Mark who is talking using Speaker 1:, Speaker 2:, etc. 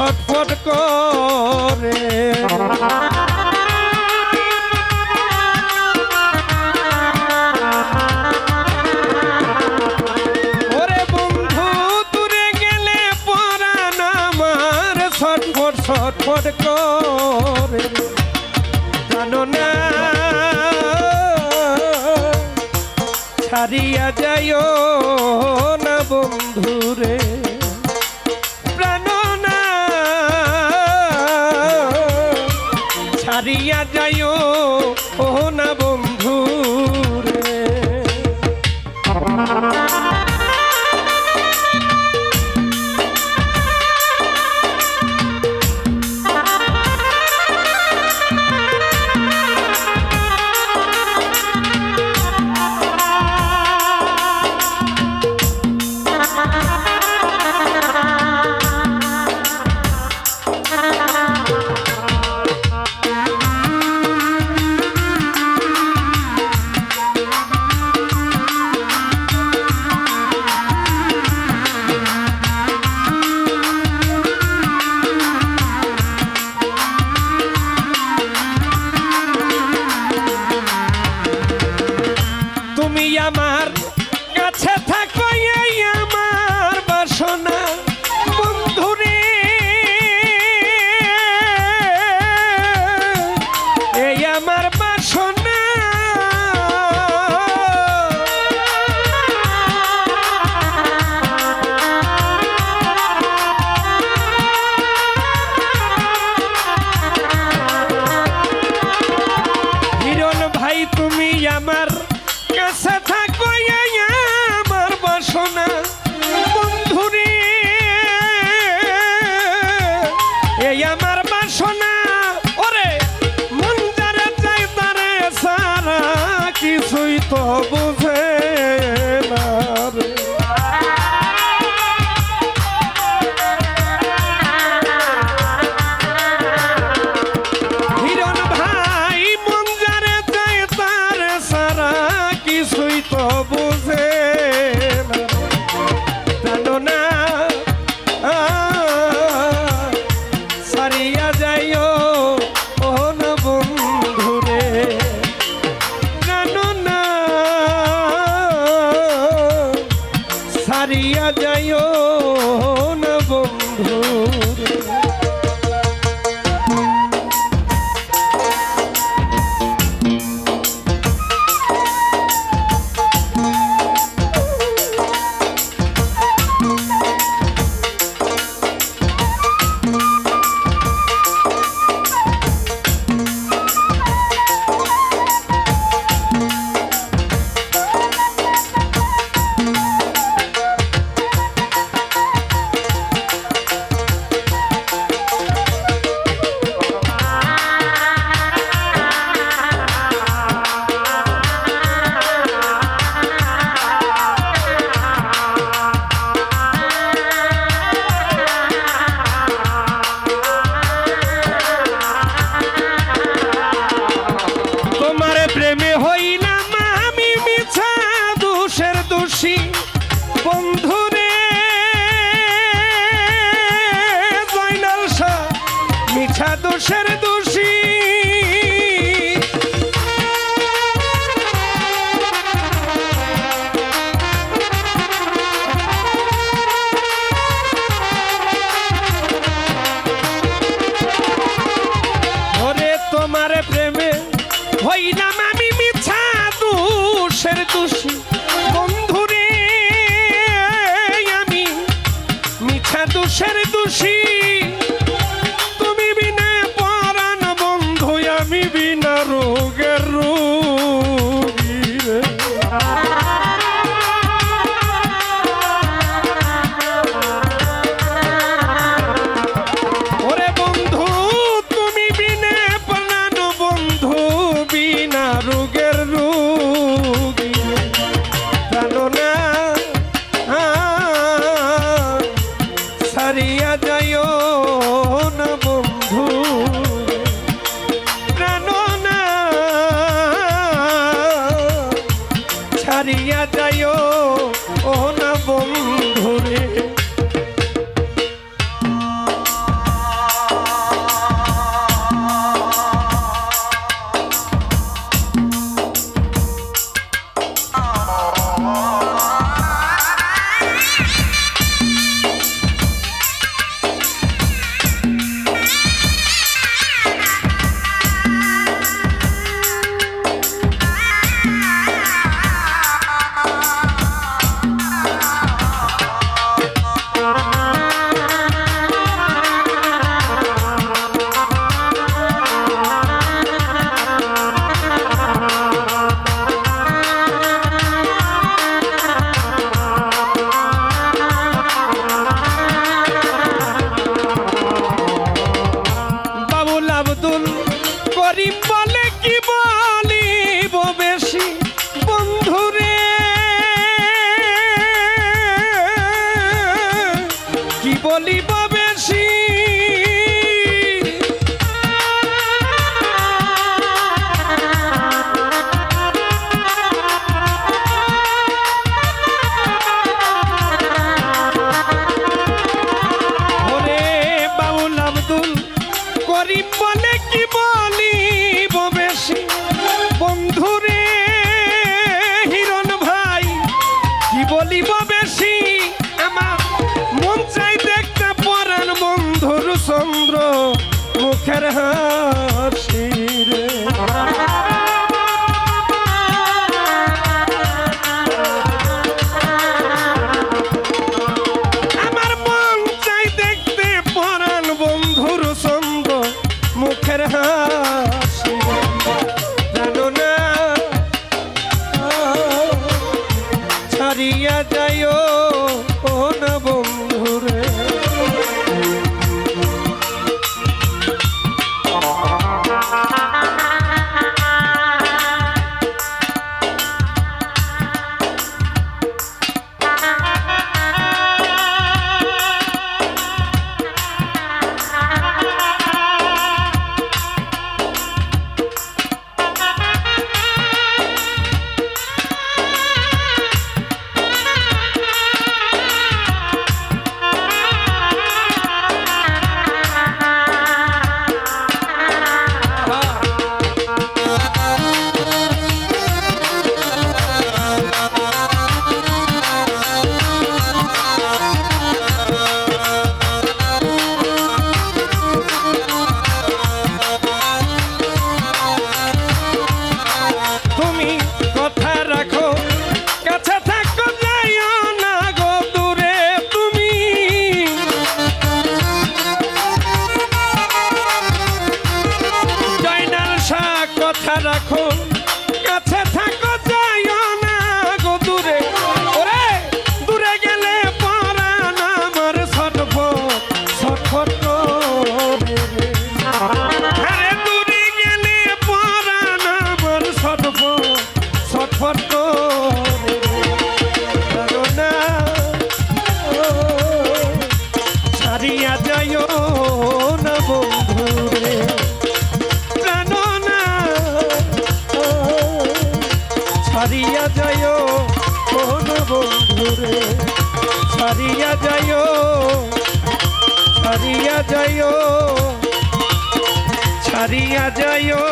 Speaker 1: ছটফট করে। ওরে বন্ধু দূরে গেলে পরাণ আমার ছটফট ছটফট করে। জানো না ছাড়িয়া যাইও না বন্ধুরে, প্রাণ না ছাড়িয়া যাইও ও না বন্ধুরে। তুমি আমার কাছে থাকো এই আমার বাসনা বন্ধুরে, এই আমার বাসনা। হিরণ ভাই তুমি আমার কাছে থাকো এই আমার বাসনা বন্ধুরে, এই আমার বাসনা। ওরে মন যারে চাই তারে সারা কিছুই তো বুঝে না রে। হিরণ ভাই মন যারে চাই তারে সারা কিছুই তো বুঝে না। জানো না সারিয়া যাইও ও না বন্ধুরে, জানো না সারিয়া যাইও না বন্ধুরে। প্রেমে হইলাম আমি মিছা দোষের দোষী বন্ধুরে, জয়নাল শাহ মিছা দোষের দোষী। ওরে তোমার প্রেমে হইলাম আমি মিছা দোষের দোষী বন্ধুরে, আমি মিছা দোষের দোষী। তুমি বিনা পরাণ বন্ধু আমি বিনা রোগের রোগী রে। ওরে বন্ধু তুমি বিনা প্রাণ বন্ধু বিনা রোগের রোগী, জানো না ছাড়িয়া যাইও না বন্ধু, প্রাণ না ছাড়িয়া যাইও ও না বন্ধুরে। কি বলিব বেশি বন্ধুরে, কি বলিব বেশি ওরে বাউল আব্দুল করিম বলে কি বলিব বেশি বন্ধুরে, হিরণ ভাই কি বলিব বেশি, আমার মন চাই দেখতে পরাণ বন্ধুর চন্দ্র মুখের হাসি রে। আমার মন চাই দেখতে পরাণ বন্ধুর চন্দ্র মুখের হাসি রে। জানো না ছাড়িয়া যাইও ও না বন্ধুরে, তুমি কথা রাখো কাছে থাকো যাইও না গো দূরে, তুমি জয়নাল শাহ কথা রাখো কাছে থাকো যাইও না গো দূরে, ওরে দূরে গেলে পরাণ আমার ছটফট ছটফট করে রে। আরে দূরে গেলে পরাণ আমার ছটফট ছটফট করে রে। জানো না ছাড়িয়া যাইও না বন্ধুরে, জানো না ছাড়িয়া যাইও ও না বন্ধুরে, ছাড়িয়া যাইও ছাড়িয়া যাইও ছাড়িয়া যাইও